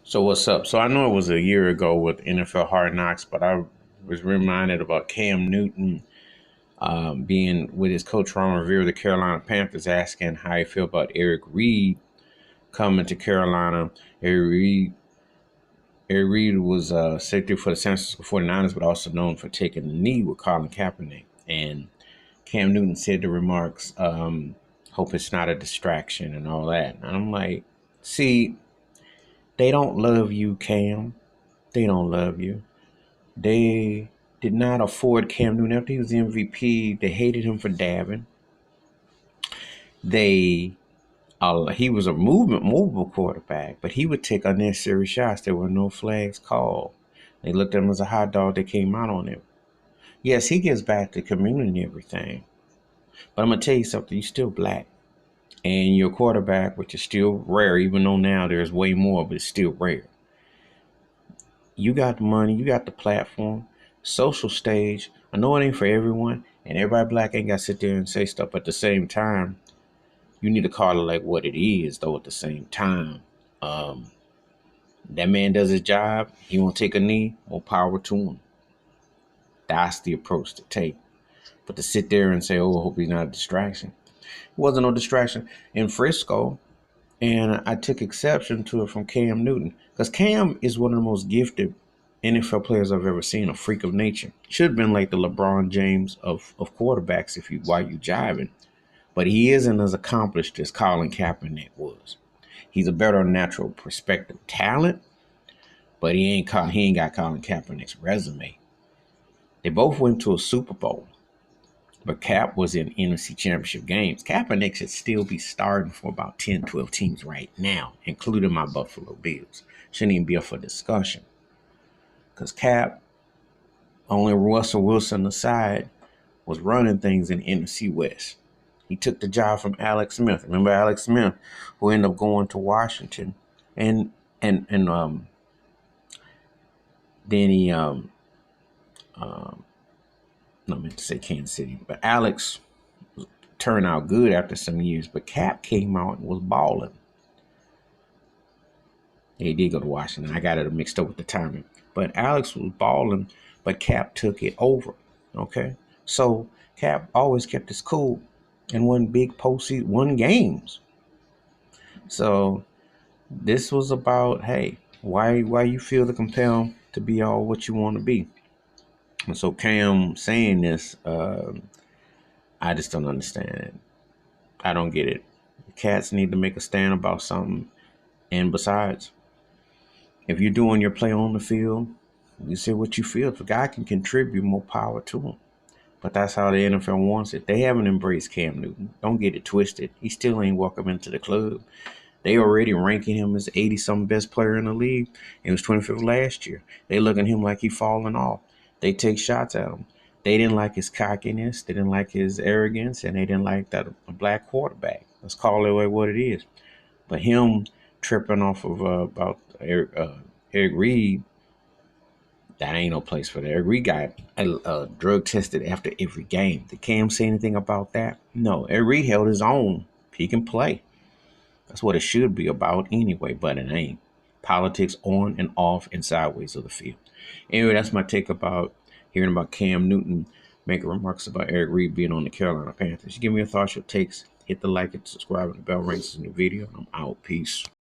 So what's up? So I know it was a year ago with NFL Hard Knocks, but I was reminded about Cam Newton being with his coach Ron Rivera of the Carolina Panthers, asking how he feel about Eric Reid coming to Carolina. Eric Reid, Eric Reid was safety for the San Francisco 49ers, but also known for taking the knee with Colin Kaepernick. And Cam Newton said the remarks, hope it's not a distraction and all that. And I'm like, see, they don't love you, Cam. They don't love you. They did not afford Cam Newton after he was the MVP. They hated him for dabbing. They he was a movable quarterback, but he would take unnecessary shots. There were no flags called. They looked at him as a hot dog that came out on him. Yes, he gives back to the community and everything. But I'm gonna tell you something, you're still black. And your quarterback, which is still rare, even though now there's way more, but it's still rare. You got the money, you got the platform, social stage. I know it ain't for everyone, and everybody black ain't got to sit there and say stuff. But at the same time, you need to call it like what it is, though. At the same time, um, that man does his job. He won't take a knee. More power to him. That's the approach to take. But to sit there and say, "Oh, I hope he's not a distraction," it wasn't no distraction in Frisco. And I took exception to it from Cam Newton because Cam is one of the most gifted NFL players I've ever seen, a freak of nature. Should have been like the LeBron James of quarterbacks if you while you jiving. But he isn't as accomplished as Colin Kaepernick was. He's a better natural perspective talent, but he ain't got Colin Kaepernick's resume. They both went to a Super Bowl. But Cap was in NFC Championship games. Kaepernick should still be starting for about 10, 12 teams right now, including my Buffalo Bills. Shouldn't even be up for discussion. Because Cap, only Russell Wilson aside, was running things in the NFC West. He took the job from Alex Smith. Remember Alex Smith, who ended up going to Washington. And then he not meant to say Kansas City, but Alex turned out good after some years. But Cap came out and was balling. He did go to Washington. I got it mixed up with the timing. But Alex was balling, but Cap took it over. Okay. So Cap always kept his cool and won big postseason, won games. So this was about, hey, why you feel the compel to be all what you want to be. And so Cam saying this, I just don't understand it. I don't get it. Cats need to make a stand about something. And besides, if you're doing your play on the field, you say what you feel. If a guy can contribute, more power to him. But that's how the NFL wants it. They haven't embraced Cam Newton. Don't get it twisted. He still ain't welcome into the club. They already ranking him as 80-something best player in the league. He was 25th last year. They look at him like he falling off. They take shots at him. They didn't like his cockiness. They didn't like his arrogance. And they didn't like that a black quarterback. Let's call it what it is. But him tripping off of about Eric Reid, that ain't no place for that. Eric Reid got drug tested after every game. Did Cam say anything about that? No. Eric Reid held his own. He can play. That's what it should be about anyway, but it ain't. Politics on and off and sideways of the field. Anyway, that's my take about hearing about Cam Newton making remarks about Eric Reid being on the Carolina Panthers. Give me your thoughts, your takes. Hit the like and subscribe and the bell rings in the video. I'm out. Peace.